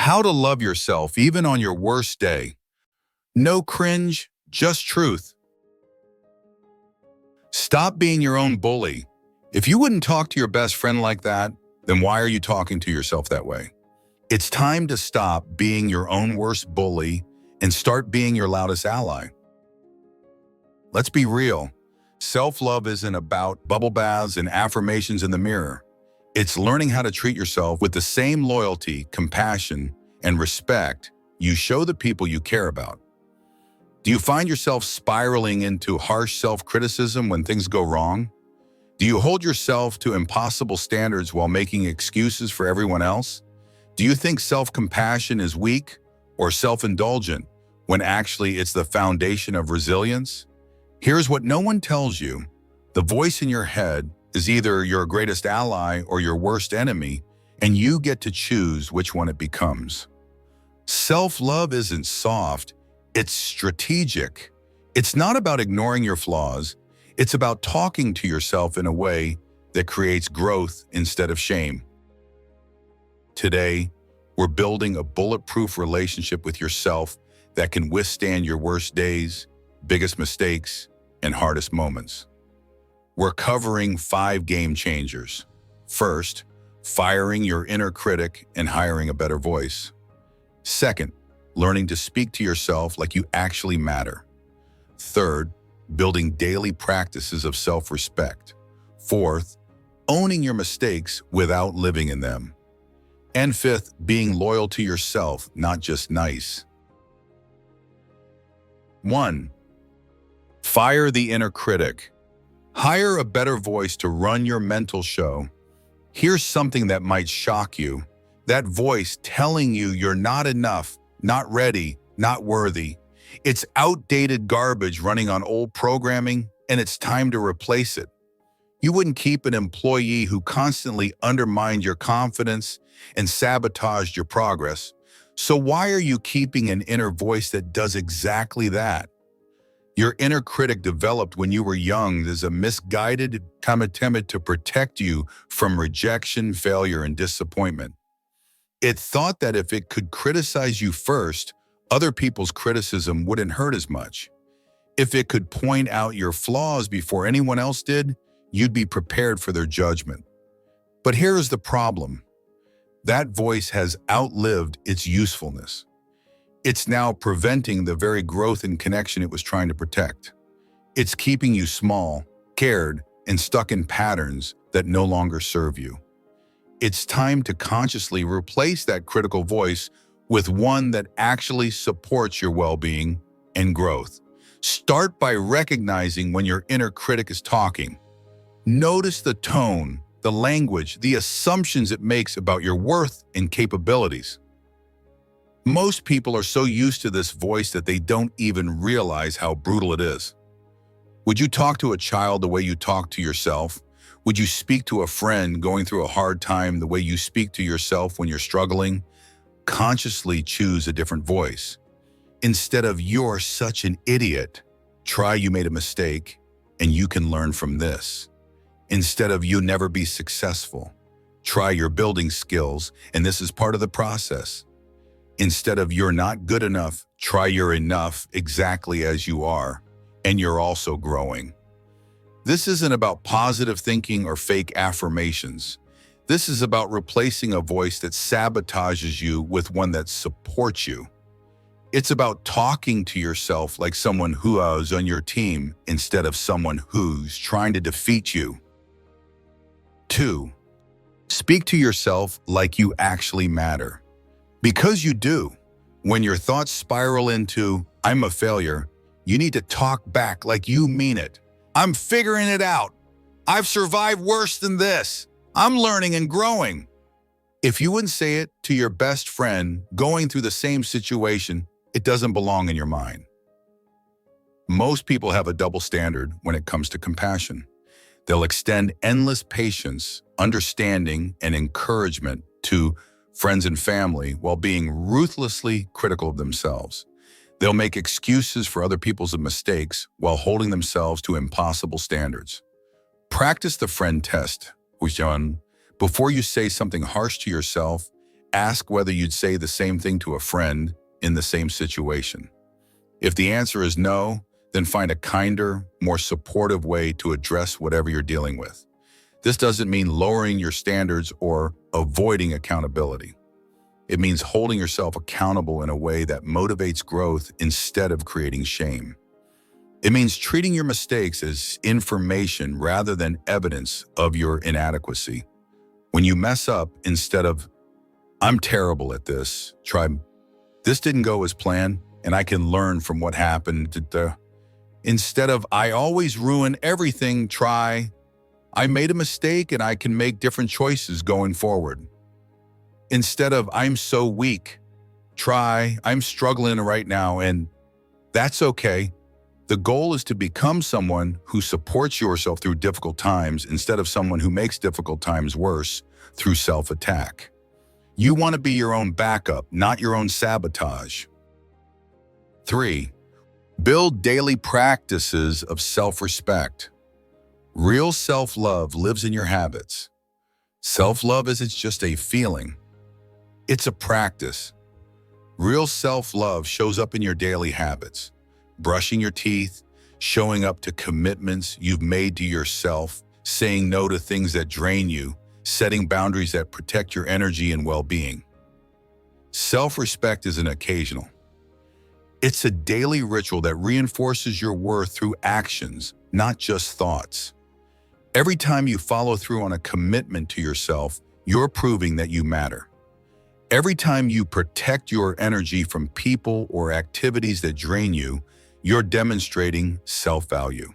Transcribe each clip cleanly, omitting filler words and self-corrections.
How to love yourself even on your worst day. No cringe, just truth. Stop being your own bully. If you wouldn't talk to your best friend like that, then why are you talking to yourself that way? It's time to stop being your own worst bully and start being your loudest ally. Let's be real. Self-love isn't about bubble baths and affirmations in the mirror. It's learning how to treat yourself with the same loyalty, compassion, and respect you show the people you care about. Do you find yourself spiraling into harsh self-criticism when things go wrong? Do you hold yourself to impossible standards while making excuses for everyone else? Do you think self-compassion is weak or self-indulgent when actually it's the foundation of resilience? Here's what no one tells you. The voice in your head is either your greatest ally or your worst enemy, and you get to choose which one it becomes. Self-love isn't soft, it's strategic. It's not about ignoring your flaws, it's about talking to yourself in a way that creates growth instead of shame. Today, we're building a bulletproof relationship with yourself that can withstand your worst days, biggest mistakes, and hardest moments. We're covering 5 game changers. First, firing your inner critic and hiring a better voice. Second, learning to speak to yourself like you actually matter. Third, building daily practices of self-respect. Fourth, owning your mistakes without living in them. And fifth, being loyal to yourself, not just nice. 1. Fire the inner critic. Hire a better voice to run your mental show. Here's something that might shock you. That voice telling you you're not enough, not ready, not worthy. It's outdated garbage running on old programming, and it's time to replace it. You wouldn't keep an employee who constantly undermined your confidence and sabotaged your progress. So why are you keeping an inner voice that does exactly that? Your inner critic developed when you were young as a misguided attempt to protect you from rejection, failure, and disappointment. It thought that if it could criticize you first, other people's criticism wouldn't hurt as much. If it could point out your flaws before anyone else did, you'd be prepared for their judgment. But here is the problem. That voice has outlived its usefulness. It's now preventing the very growth and connection it was trying to protect. It's keeping you small, scared, and stuck in patterns that no longer serve you. It's time to consciously replace that critical voice with one that actually supports your well-being and growth. Start by recognizing when your inner critic is talking. Notice the tone, the language, the assumptions it makes about your worth and capabilities. Most people are so used to this voice that they don't even realize how brutal it is. Would you talk to a child the way you talk to yourself? Would you speak to a friend going through a hard time the way you speak to yourself when you're struggling? Consciously choose a different voice. Instead of "you're such an idiot," try "you made a mistake and you can learn from this." Instead of "you'll never be successful," try "you're building skills and this is part of the process." Instead of "you're not good enough," try "you're enough exactly as you are and you're also growing." This isn't about positive thinking or fake affirmations. This is about replacing a voice that sabotages you with one that supports you. It's about talking to yourself like someone who is on your team instead of someone who's trying to defeat you. 2. Speak to yourself like you actually matter. Because you do. When your thoughts spiral into "I'm a failure," you need to talk back like you mean it. "I'm figuring it out. I've survived worse than this. I'm learning and growing." If you wouldn't say it to your best friend going through the same situation, it doesn't belong in your mind. Most people have a double standard when it comes to compassion. They'll extend endless patience, understanding, and encouragement to friends and family while being ruthlessly critical of themselves. They'll make excuses for other people's mistakes while holding themselves to impossible standards. Practice the friend test, before you say something harsh to yourself, Ask whether you'd say the same thing to a friend in the same situation. If the answer is no, then find a kinder, more supportive way to address whatever you're dealing with. This doesn't mean lowering your standards or avoiding accountability. It means holding yourself accountable in a way that motivates growth instead of creating shame. It means treating your mistakes as information rather than evidence of your inadequacy. When you mess up, instead of, "I'm terrible at this," try, "This didn't go as planned, and I can learn from what happened." Instead of, "I always ruin everything," try, "I made a mistake and I can make different choices going forward." Instead of, "I'm so weak," try, "I'm struggling right now and that's okay." The goal is to become someone who supports yourself through difficult times instead of someone who makes difficult times worse through self-attack. You want to be your own backup, not your own sabotage. 3. Build daily practices of self-respect. Real self-love lives in your habits. Self-love isn't just a feeling. It's a practice. Real self-love shows up in your daily habits. Brushing your teeth, showing up to commitments you've made to yourself, saying no to things that drain you, setting boundaries that protect your energy and well-being. Self-respect isn't occasional. It's a daily ritual that reinforces your worth through actions, not just thoughts. Every time you follow through on a commitment to yourself, you're proving that you matter. Every time you protect your energy from people or activities that drain you, you're demonstrating self-value.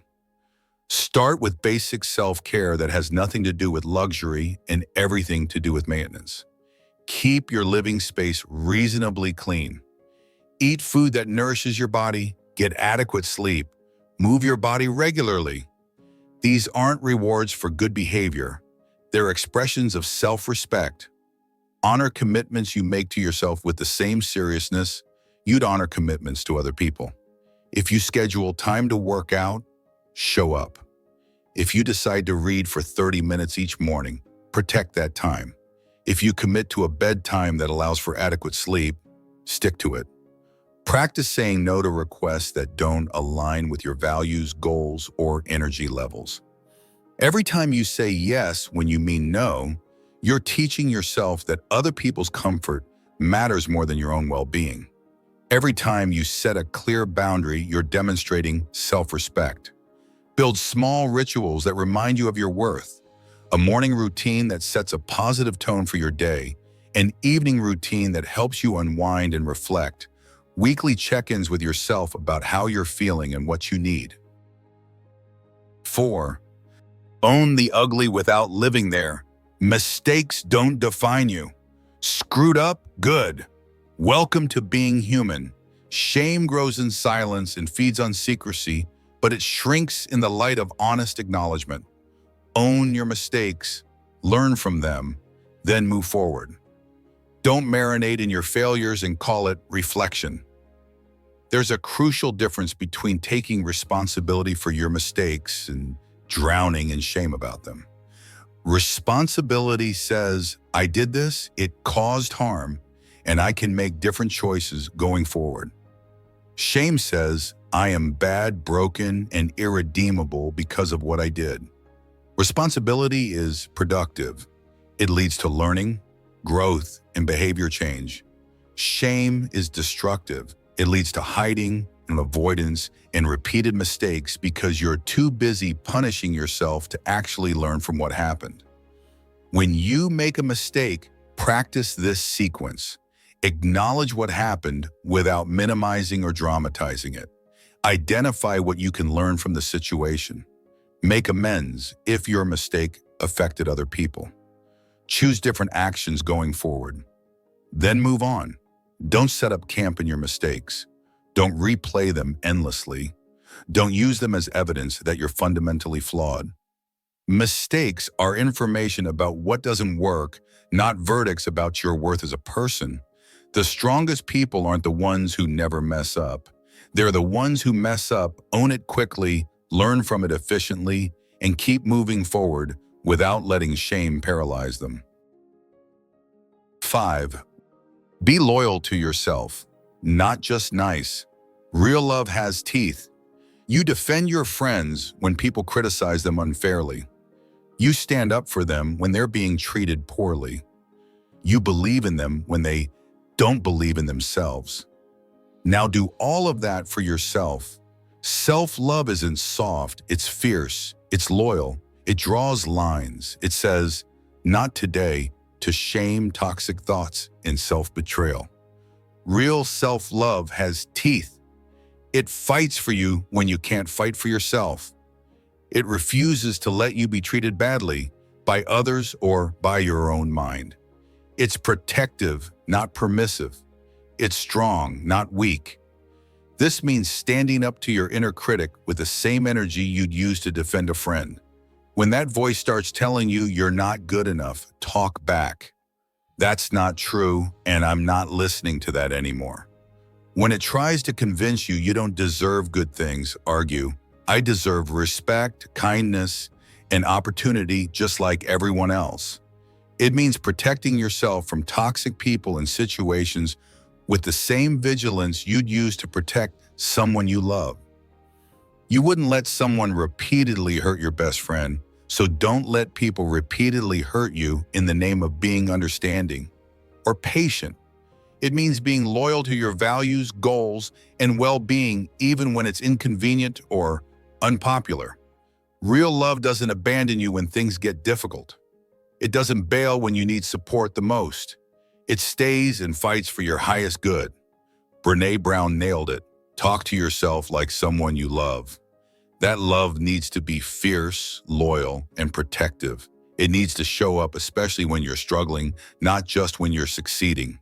Start with basic self-care that has nothing to do with luxury and everything to do with maintenance. Keep your living space reasonably clean. Eat food that nourishes your body, get adequate sleep, move your body regularly. These aren't rewards for good behavior. They're expressions of self-respect. Honor commitments you make to yourself with the same seriousness you'd honor commitments to other people. If you schedule time to work out, show up. If you decide to read for 30 minutes each morning, protect that time. If you commit to a bedtime that allows for adequate sleep, stick to it. Practice saying no to requests that don't align with your values, goals, or energy levels. Every time you say yes when you mean no, you're teaching yourself that other people's comfort matters more than your own well-being. Every time you set a clear boundary, you're demonstrating self-respect. Build small rituals that remind you of your worth. A morning routine that sets a positive tone for your day. An evening routine that helps you unwind and reflect. Weekly check-ins with yourself about how you're feeling and what you need. 4. Own the ugly without living there. Mistakes don't define you. Screwed up? Good. Welcome to being human. Shame grows in silence and feeds on secrecy, but it shrinks in the light of honest acknowledgement. Own your mistakes, learn from them, then move forward. Don't marinate in your failures and call it reflection. There's a crucial difference between taking responsibility for your mistakes and drowning in shame about them. Responsibility says, I did this, it caused harm, and I can make different choices going forward. Shame says, I am bad, broken, and irredeemable because of what I did. Responsibility is productive. It leads to learning, growth, and behavior change. Shame is destructive. It leads to hiding and avoidance and repeated mistakes because you're too busy punishing yourself to actually learn from what happened. When you make a mistake, practice this sequence. Acknowledge what happened without minimizing or dramatizing it. Identify what you can learn from the situation. Make amends if your mistake affected other people. Choose different actions going forward. Then move on. Don't set up camp in your mistakes. Don't replay them endlessly. Don't use them as evidence that you're fundamentally flawed. Mistakes are information about what doesn't work, not verdicts about your worth as a person. The strongest people aren't the ones who never mess up. They're the ones who mess up, own it quickly, learn from it efficiently, and keep moving forward without letting shame paralyze them. 5. Be loyal to yourself, not just nice. Real love has teeth. You defend your friends when people criticize them unfairly. You stand up for them when they're being treated poorly. You believe in them when they don't believe in themselves. Now do all of that for yourself. Self-love isn't soft, it's fierce, it's loyal, it draws lines. It says, not today, to shame, toxic thoughts, and self-betrayal. Real self-love has teeth. It fights for you when you can't fight for yourself. It refuses to let you be treated badly by others or by your own mind. It's protective, not permissive. It's strong, not weak. This means standing up to your inner critic with the same energy you'd use to defend a friend. When that voice starts telling you you're not good enough, talk back. That's not true, and I'm not listening to that anymore. When it tries to convince you you don't deserve good things, argue, I deserve respect, kindness, and opportunity just like everyone else. It means protecting yourself from toxic people and situations with the same vigilance you'd use to protect someone you love. You wouldn't let someone repeatedly hurt your best friend, so don't let people repeatedly hurt you in the name of being understanding or patient. It means being loyal to your values, goals, and well-being even when it's inconvenient or unpopular. Real love doesn't abandon you when things get difficult. It doesn't bail when you need support the most. It stays and fights for your highest good. Brené Brown nailed it. Talk to yourself like someone you love. That love needs to be fierce, loyal, and protective. It needs to show up especially when you're struggling, not just when you're succeeding.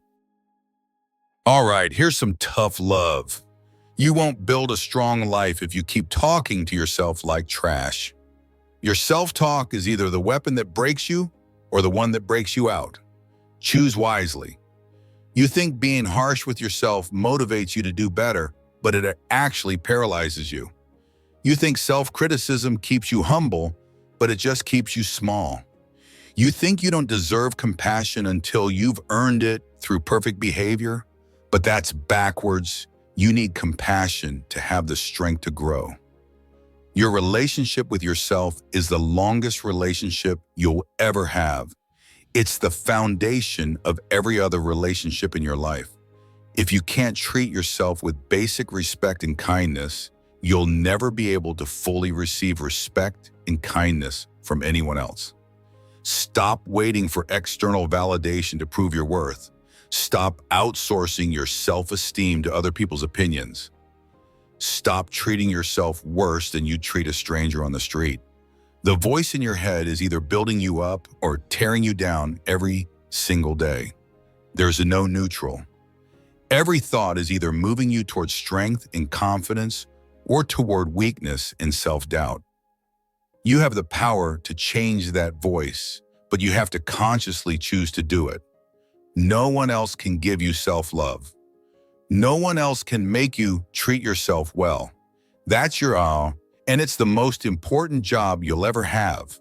All right, here's some tough love. You won't build a strong life if you keep talking to yourself like trash. Your self-talk is either the weapon that breaks you or the one that breaks you out. Choose wisely. You think being harsh with yourself motivates you to do better, but it actually paralyzes you. You think self-criticism keeps you humble, but it just keeps you small. You think you don't deserve compassion until you've earned it through perfect behavior, but that's backwards. You need compassion to have the strength to grow. Your relationship with yourself is the longest relationship you'll ever have. It's the foundation of every other relationship in your life. If you can't treat yourself with basic respect and kindness, you'll never be able to fully receive respect and kindness from anyone else. Stop waiting for external validation to prove your worth. Stop outsourcing your self-esteem to other people's opinions. Stop treating yourself worse than you'd treat a stranger on the street. The voice in your head is either building you up or tearing you down every single day. There's no neutral. Every thought is either moving you toward strength and confidence or toward weakness and self-doubt. You have the power to change that voice, but you have to consciously choose to do it. No one else can give you self-love. No one else can make you treat yourself well. That's your and it's the most important job you'll ever have.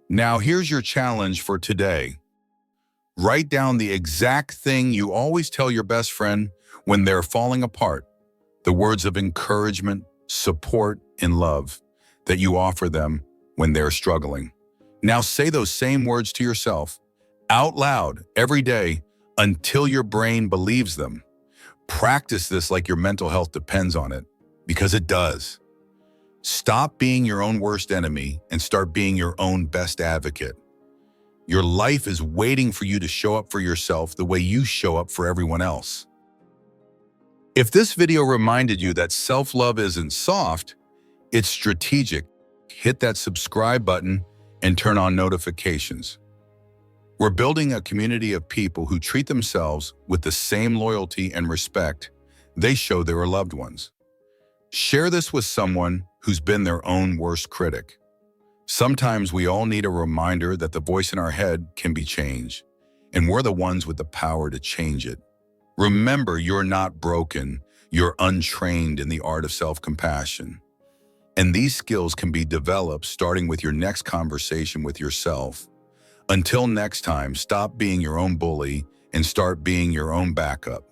Now here's your challenge for today. Write down the exact thing you always tell your best friend when they're falling apart, the words of encouragement, support, and love that you offer them when they're struggling. Now say those same words to yourself, out loud, every day, until your brain believes them. Practice this like your mental health depends on it, because it does. Stop being your own worst enemy and start being your own best advocate. Your life is waiting for you to show up for yourself the way you show up for everyone else. If this video reminded you that self-love isn't soft, it's strategic, hit that subscribe button and turn on notifications. We're building a community of people who treat themselves with the same loyalty and respect they show their loved ones. Share this with someone who's been their own worst critic. Sometimes we all need a reminder that the voice in our head can be changed, and we're the ones with the power to change it. Remember, you're not broken, you're untrained in the art of self-compassion. And these skills can be developed starting with your next conversation with yourself. Until next time, stop being your own bully and start being your own backup.